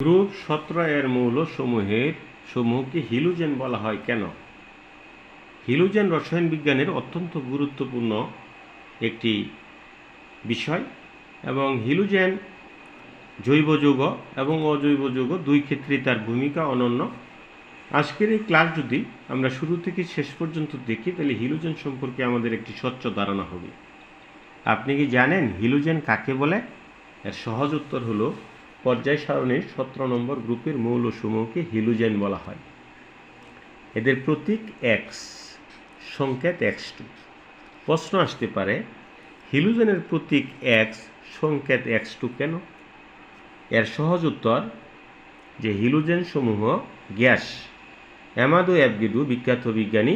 Group 17 এর সমূহকে halogen বলা হয় কেন? হ্যালোজেন রসায়ন বিজ্ঞানের অত্যন্ত গুরুত্বপূর্ণ একটি বিষয় এবং হ্যালোজেন জৈব যৌগ এবং অজৈব যৌগ দুই ক্ষেত্রেই তার ভূমিকা অনন্য। আজকের এই ক্লাস যদি আমরা শুরু থেকে শেষ পর্যন্ত দেখি তাহলে হ্যালোজেন সম্পর্কে আমাদের একটি স্বচ্ছ ধারণা হবে। আপনি কি জানেন হ্যালোজেন কাকে বলে? এর সহজ উত্তর হলো পর্যায় সারণীর 17 নম্বর গ্রুপের মৌলসমূহকে হ্যালোজেন বলা হয়। এদের প্রতীক X, সংকেত X2। প্রশ্ন আসতে পারে হ্যালোজেনের প্রতীক X, সংকেত X2 কেন? এর সহজ উত্তর যে হ্যালোজেন সমূহ গ্যাস। অ্যামাদো অ্যাভগাড্রো বিখ্যাত বিজ্ঞানী,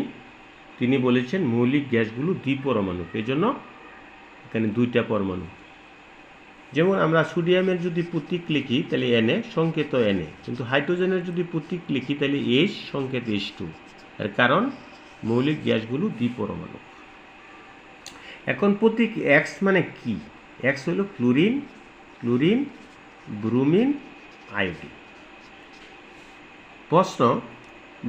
তিনি বলেছেন মৌলিক গ্যাসগুলো দ্বিপরমাণু, এই জন্য এখানে দুইটা পরমাণু। যেমন আমরা সোডিয়ামের যদি প্রতীক লিখি তাহলে Na, সংকেত Na, কিন্তু হাইড্রোজেনের যদি প্রতীক লিখি তাহলে H, সংকেত H2। এর কারণ মৌলিক গ্যাসগুলো দ্বিপরমাণু। এখন প্রতীক X মানে কি? X হলো ক্লোরিন, ব্রোমিন, আয়োডিন। প্রশ্ন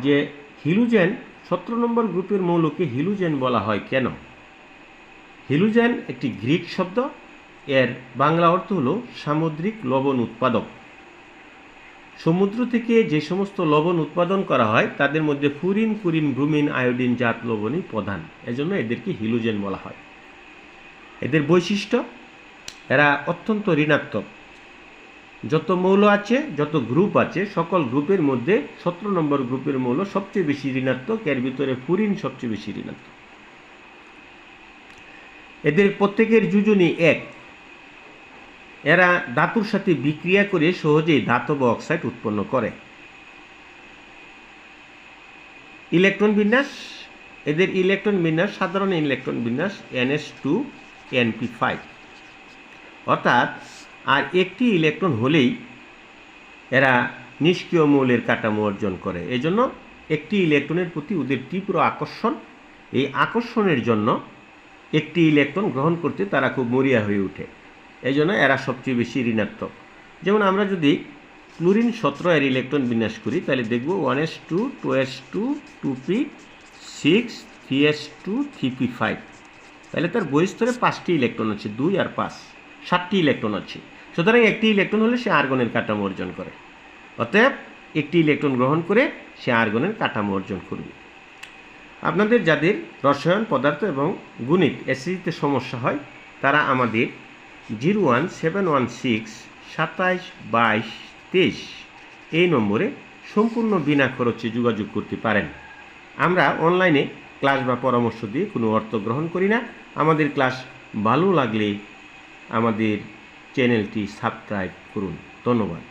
যে হ্যালোজেন 17 নম্বর গ্রুপের মৌলকে হ্যালোজেন বলা হয় কেন? হ্যালোজেন একটি গ্রিক শব্দ, এর বাংলা অর্থ হলো সামুদ্রিক লবণ উৎপাদক। সমুদ্র থেকে যে সমস্ত লবণ উৎপাদন করা হয় তাদের মধ্যে ফুরিন, কুরিন, ব্রোমিন, আয়োডিন জাত লবণই প্রধান, এজন্য এদেরকে হ্যালোজেন বলা হয়। এদের বৈশিষ্ট্য, এরা অত্যন্ত ঋণাত্মক। যত মৌল আছে, যত গ্রুপ আছে, সকল গ্রুপের মধ্যে 17 নম্বর গ্রুপের মৌল সবচেয়ে বেশি ঋণাত্মক। এর ভিতরে ফুরিন সবচেয়ে বেশি ঋণাত্মক। এদের প্রত্যেকের যোজনী এক। এরা ধাতুর সাথে বিক্রিয়া করে সহজেই ধাতব অক্সাইড উৎপন্ন করে। ইলেকট্রন বিন্যাস, এদের ইলেকট্রন বিন্যাস সাধারণ ইলেকট্রন বিন্যাস ns2np5, অর্থাৎ আর একটি ইলেকট্রন হলেই এরা নিষ্ক্রিয় মৌলের কাঠামো অর্জন করে। এজন্য একটি ইলেকট্রনের প্রতি ওদের তীব্র আকর্ষণ। এই আকর্ষণের জন্য একটি ইলেকট্রন গ্রহণ করতে তারা খুব মরিয়া হয়ে ওঠে, এই জন্য এরা সবচেয়ে বেশি ঋণাত্মক। যেমন আমরা যদি ক্লোরিন 17 এর ইলেকট্রন বিন্যাস করি তাহলে দেখব 1s2, 2s2, 2p6, 3s2, 3p5। তাহলে তার বহিঃস্তরে 5টি ইলেকট্রন আছে, 2 আর 5, 7টি ইলেকট্রন আছে। সুতরাং একটি ইলেকট্রন হলে সে আর্গনের কাঠামো অর্জন করে। অতএব একটি ইলেকট্রন গ্রহণ করে সে আর্গনের কাঠামো অর্জন করবে। আপনাদের যাদের রসায়ন, পদার্থ এবং গণিত এসএসসিতে সমস্যা হয় তারা আমাদের 01716 27 22 23 এই নম্বরে সম্পূর্ণ বিনা খরচে যোগাযোগ করতে পারেন। আমরা অনলাইনে ক্লাস বা পরামর্শ দিয়ে কোনো অর্থ গ্রহণ করি না। আমাদের ক্লাস ভালো লাগলে আমাদের চ্যানেলটি সাবস্ক্রাইব করুন। ধন্যবাদ।